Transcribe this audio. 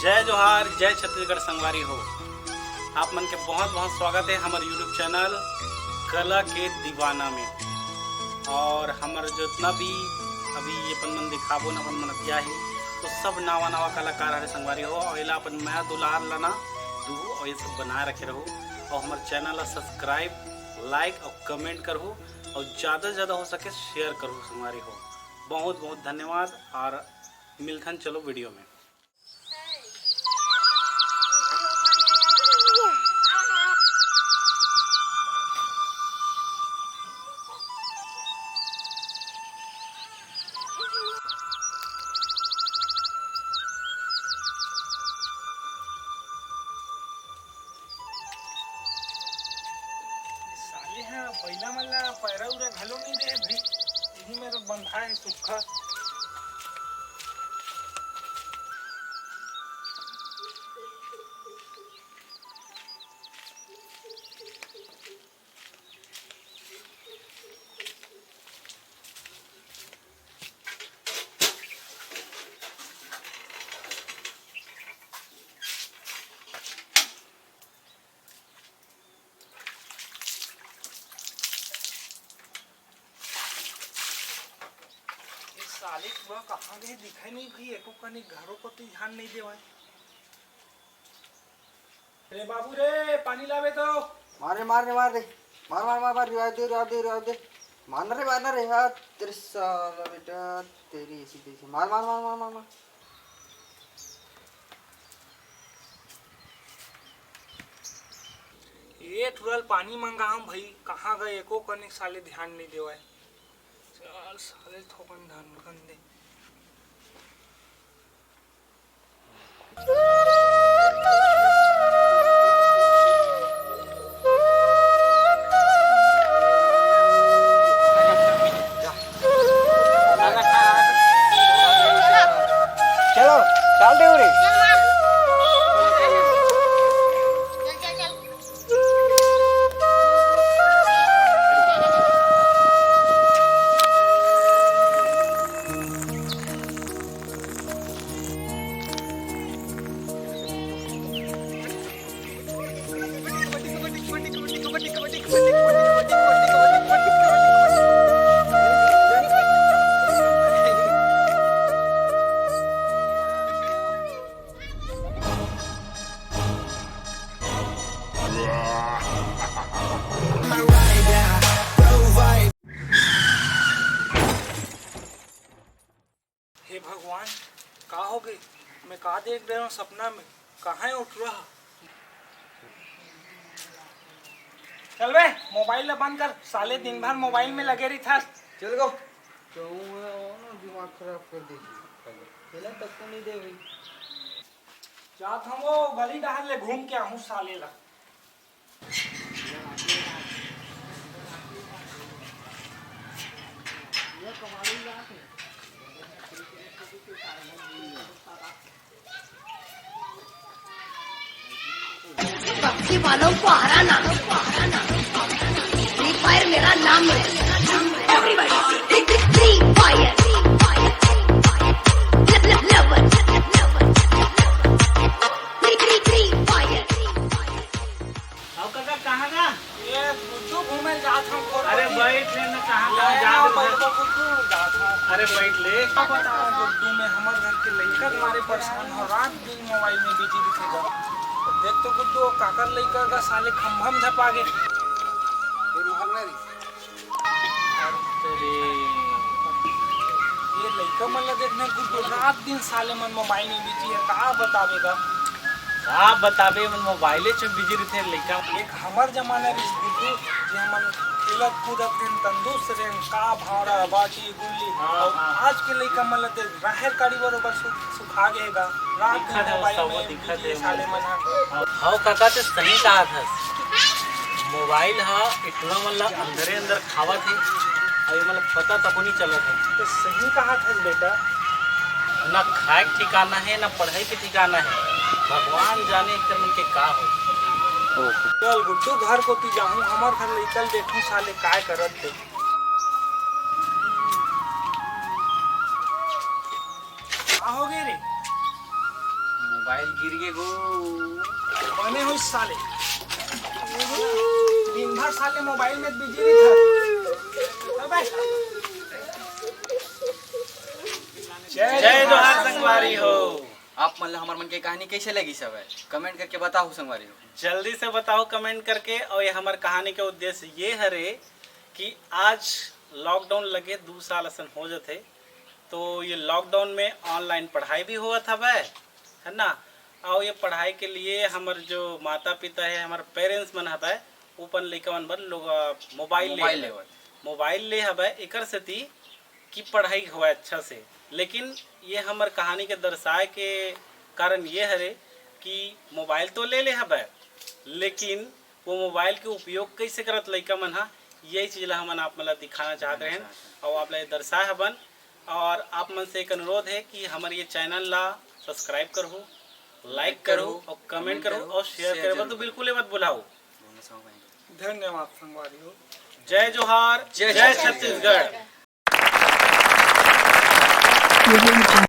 जय जोहार, जय छत्तीसगढ़ संगवारी हो। आप मन के बहुत बहुत स्वागत है हमारे यूट्यूब चैनल कला के दीवाना में। और हमारे जितना भी अभी ये अपन मन दिखाबो न अपन मन किया है तो सब नवा नवा कलाकार हरे संगवारी हो। और एला अपन मैं दुलार लाना दू और ये सब बनाए रखे रहो। और हमारे चैनल सब्सक्राइब, लाइक और कमेंट करो और ज़्यादा से ज़्यादा हो सके शेयर करो संगवारी हो। बहुत बहुत धन्यवाद और मिलथन चलो वीडियो में। पहिला मन ला पैरा उरा घलो नहीं दे भाई, यही मेरा बंधा है सुखा। साले वह कहाँ गए दिखाई नहीं भाई, एको कनी घरों को तो ध्यान नहीं देवा। रे बाबू रे पानी लावे तो मार मार मार दे मार मार मार मार रिवाज दे मारना रे यार तेरे साला बेटा तेरी ऐसी तैसी मार मार मार मार मार मार। ये तुरल पानी मंगा हम भाई, कहाँ गए एको कनी साले ध्यान नहीं देवा। चल साले थोकन ध्यान दे। चलो डाल दे रे। हे भगवान का हो गए, मैं कहा देख रहा हूँ सपना में, कहाँ उठ रहा। चल बे मोबाइल ला बंद कर, साले दिन भर मोबाइल में लगे रही था। चल गो तो दिमाग खराब कर दे चला तक को नहीं दे भाई। जात हम वो गली डहर ले घूम के आहूँ साले ला। ये कमाल ही बात है। पक्षी वालों को हराना फ्री फायर मेरा नाम है। Everybody free fire lover free fire. अब काका कहाँ का? ये कुछ घूमे जात हम को। अरे बैठ ले ना, कहाँ अरे बैठ ले। बता गुड्डू में हमारे घर के लड़का तुम्हारे परेशान हो, रात दिन मोबाइल में बिजी दिखेगा। देख तो गुड्डू काकर लड़का का साले खम्भम झपा गए। ये लड़का मतलब देखने गुड्डू रात दिन साले मन मोबाइल में बिजी है, कहाँ बतावेगा। आप बताबे मन मोबाइले च बिजी रहते लइका। एक हमार जमाना रिस गुड्डू जे हमन खेलत कूदत दिन तंदुरुस्त रहे, का भाड़ा बाटी गुल्ली। और आज के लड़का मतलब ते राहर काड़ी बरोबर सुखा गएगा, रात दिन मोबाइल में बिजी साले मन। हाँ काका तो सही कहा था, मोबाइल हा इतना मतलब अंदर अंदर खावत है और मतलब पता तक नहीं चलत है। तो सही कहा था बेटा, ना खाए के ठिकाना है ना पढ़ाई के ठिकाना है, भगवान जाने कर मन के का हो। चल गुड्डू घर को तू जाऊँ, हमार घर निकल देखूँ साले काय करत थे। मोबाइल गिर गए गो। बने हुई साले दिन भर साले मोबाइल में बिजी रहता। अबे जय जोहार संगवारी हो। आप मतलब हमारे मन की कहानी कैसे लगी सब है कमेंट करके बताओ संगवारी हो। जल्दी से बताओ कमेंट करके। और ये हमार कहानी के उद्देश्य ये हरे कि आज लॉकडाउन लगे 2 साल असन हो जाते, तो ये लॉकडाउन में ऑनलाइन पढ़ाई भी हुआ था वह है ना। और ये पढ़ाई के लिए हमारे जो माता पिता है, हमारे पेरेंट्स मन है ऊपर लइका मन बर लोग मोबाइल ले हवे एकर से थी कि पढ़ाई हुआ अच्छा से। लेकिन ये हमार कहानी के दर्शाए के कारण ये हरे कि मोबाइल तो ले हवे, लेकिन वो मोबाइल के उपयोग कैसे करत लइका मन हा, यही चीज़ ला हमन आप मतलब दिखाना चाहते हैं और आप लोग दर्शाए हबन। और आप मन से एक अनुरोध है कि हमारे ये चैनल ला सब्सक्राइब करो, लाइक करो और कमेंट करो और शेयर करो तो बिल्कुल मत भुलाओ। धन्यवाद संगवारी हो। जय जोहार, जय छत्तीसगढ़।